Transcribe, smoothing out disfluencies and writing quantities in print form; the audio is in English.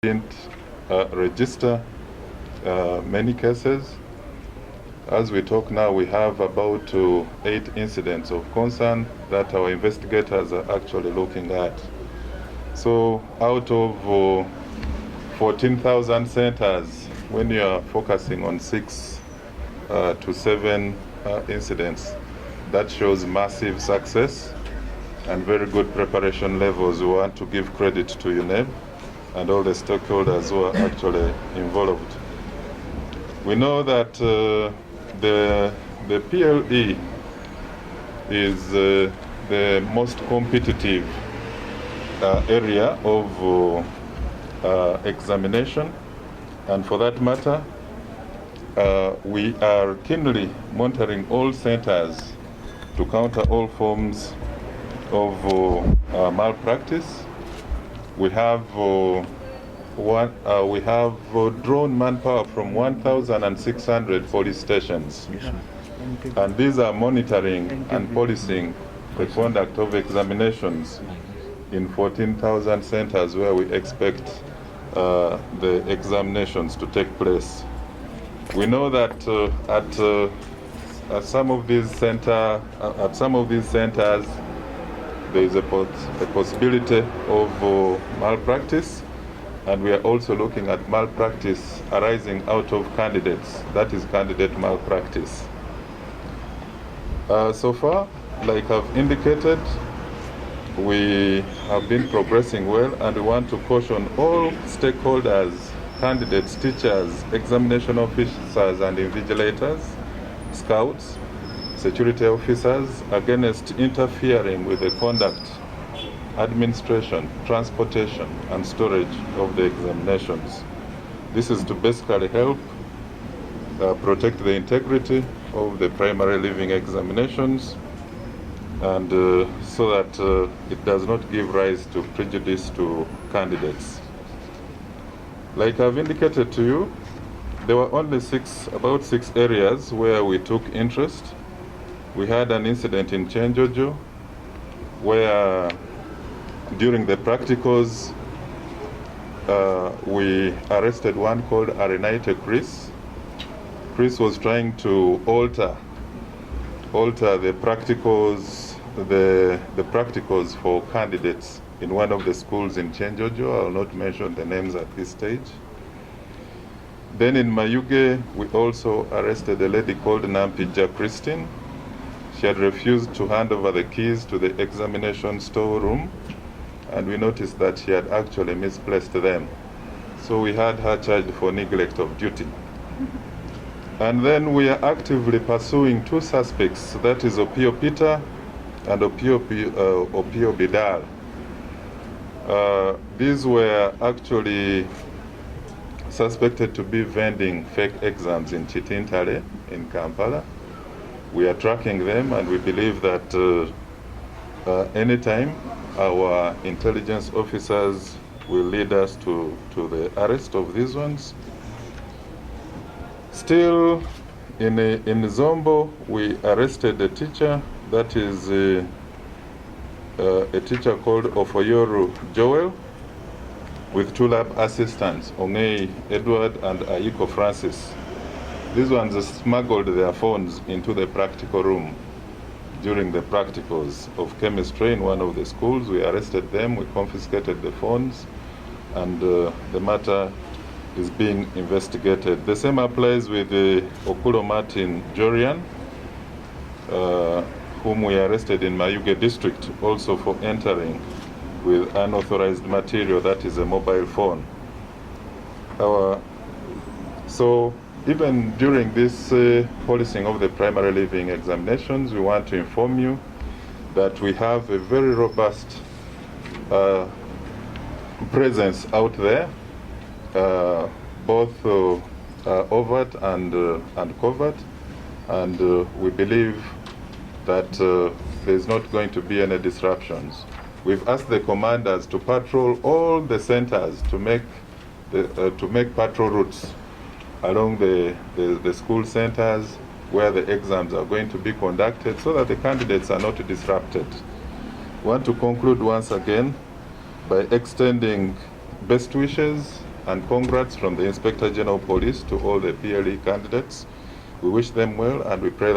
didn't register many cases. As we talk now, we have about 8 incidents of concern that our investigators are actually looking at. So out of 14,000 centers, when you are focusing on 6 to 7 incidents, that shows massive success and very good preparation levels. We want to give credit to UNEB and all the stakeholders who are actually involved. We know that the PLE is the most competitive area of examination, and for that matter, we are keenly monitoring all centers to counter all forms of malpractice. We have drawn manpower from 1,600 police stations, and these are monitoring and policing the conduct of examinations in 14,000 centers where we expect the examinations to take place. We know that at some of these centers, there is a possibility of malpractice, and we are also looking at malpractice arising out of candidates. That is candidate malpractice. So far, like I've indicated, we have been progressing well, and we want to caution all stakeholders, candidates, teachers, examination officers and invigilators, scouts, security officers against interfering with the conduct, administration, transportation, and storage of the examinations. This is to basically help protect the integrity of the primary living examinations, and so that it does not give rise to prejudice to candidates. Like I've indicated to you, there were only about six areas where we took interest. We had an incident in Chenjojo where during the practicals we arrested one called Arenaite Chris. Chris was trying to alter the practicals for candidates in one of the schools in Chenjojo. I will not mention the names at this stage. Then in Mayuge, we also arrested a lady called Nampija Christine. She had refused to hand over the keys to the examination storeroom, and we noticed that she had actually misplaced them. So we had her charged for neglect of duty. And then we are actively pursuing 2 suspects, that is Opio Peter and Opio Bidal. These were actually suspected to be vending fake exams in Chitintale in Kampala. We are tracking them, and we believe that anytime our intelligence officers will lead us to the arrest of these ones. Still, in Zombo, we arrested a teacher, that is a teacher called Ofoyoru Joel, with 2 lab assistants, Ongei Edward and Aiko Francis. These ones smuggled their phones into the practical room during the practicals of chemistry in one of the schools. We arrested them, we confiscated the phones, and the matter is being investigated. The same applies with Okulo Martin Jorian, whom we arrested in Mayuge district also for entering with unauthorized material, that is a mobile phone. So even during this policing of the primary living examinations, we want to inform you that we have a very robust presence out there, both overt and covert, and we believe that there's not going to be any disruptions. We've asked the commanders to patrol all the centers to make patrol routes along the school centers where the exams are going to be conducted, so that the candidates are not disrupted. I want to conclude once again by extending best wishes And congrats from the Inspector General of Police to all the PLE candidates. We wish them well and we pray that